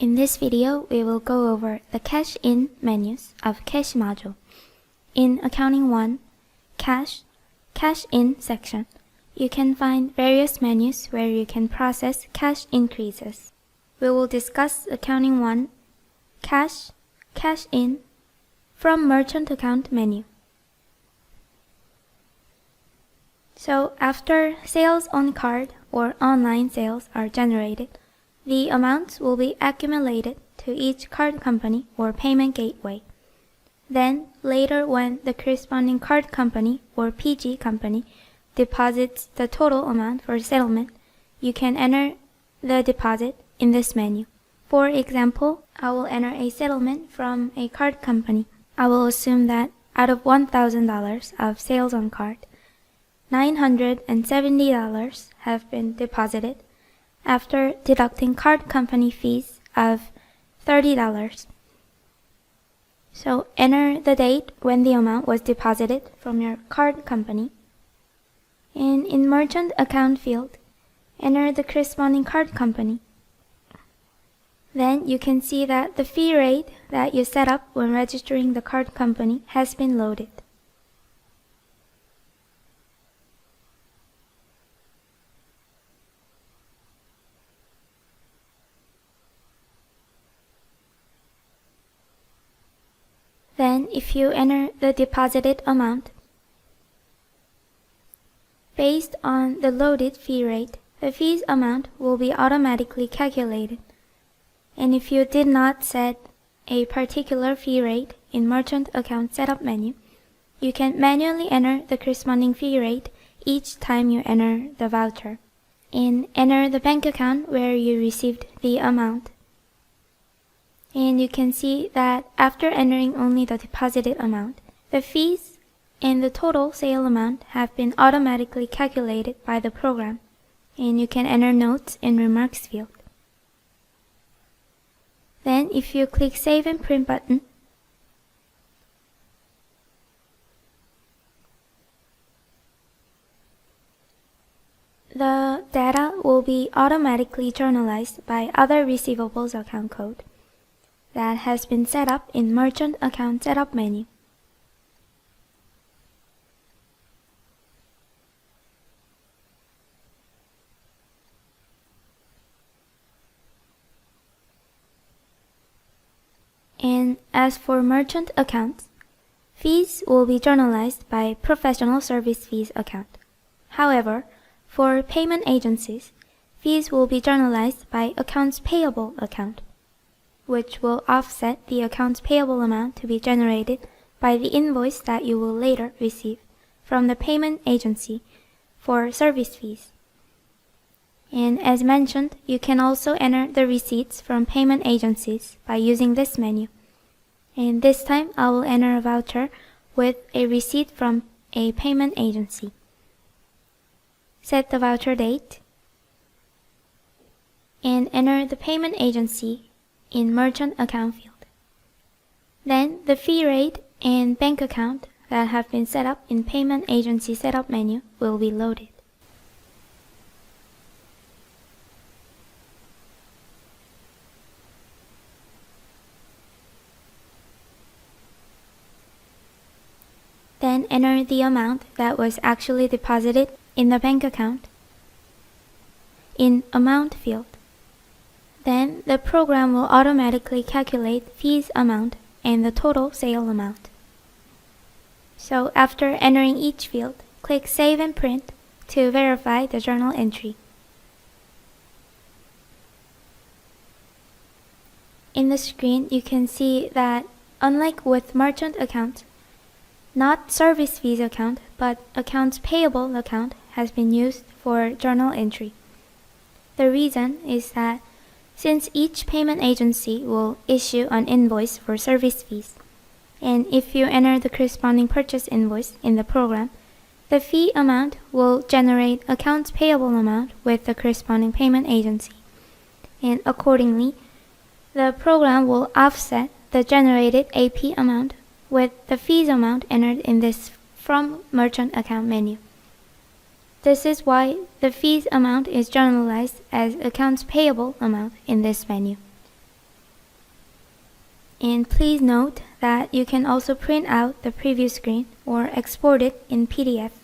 In this video, we will go over the Cash In menus of Cash module. In Accounting 1, Cash In section, you can find various menus where you can process cash increases. We will discuss Accounting 1, Cash In from Merchant Account menu. So after sales on card or online sales are generated, the amounts will be accumulated to each card company or payment gateway. Then, later when the corresponding card company or PG company deposits the total amount for settlement, you can enter the deposit in this menu. For example, I will enter a settlement from a card company. I will assume that out of $1,000 of sales on card, $970 have been deposited after deducting card company fees of $30. So enter the date when the amount was deposited from your card company. And in merchant account field, enter the corresponding card company. Then you can see that the fee rate that you set up when registering the card company has been loaded. Then, if you enter the deposited amount, based on the loaded fee rate, the fees amount will be automatically calculated. And if you did not set a particular fee rate in Merchant Account Setup menu, you can manually enter the corresponding fee rate each time you enter the voucher. And enter the bank account where you received the amount. And you can see that after entering only the deposited amount, the fees and the total sale amount have been automatically calculated by the program, and you can enter notes in remarks field. Then if you click Save and Print button, the data will be automatically journalized by other receivables account code that has been set up in Merchant Account Setup menu. And as for merchant accounts, fees will be journalized by Professional Service Fees account. However, for payment agencies, fees will be journalized by Accounts Payable account, which will offset the accounts payable amount to be generated by the invoice that you will later receive from the payment agency for service fees. And as mentioned, you can also enter the receipts from payment agencies by using this menu. And this time I will enter a voucher with a receipt from a payment agency. Set the voucher date and enter the payment agency in merchant account field. Then the fee rate and bank account that have been set up in payment agency setup menu will be loaded. Then enter the amount that was actually deposited in the bank account in amount field. Then the program will automatically calculate fees amount and the total sale amount. So after entering each field, click Save and Print to verify the journal entry. In the screen, you can see that unlike with merchant account, not service fees account, but accounts payable account has been used for journal entry. The reason is that since each payment agency will issue an invoice for service fees, and if you enter the corresponding purchase invoice in the program, the fee amount will generate accounts payable amount with the corresponding payment agency. And accordingly, the program will offset the generated AP amount with the fees amount entered in this From Merchant Account menu. This is why the fees amount is generalized as accounts payable amount in this menu. And please note that you can also print out the preview screen or export it in PDF.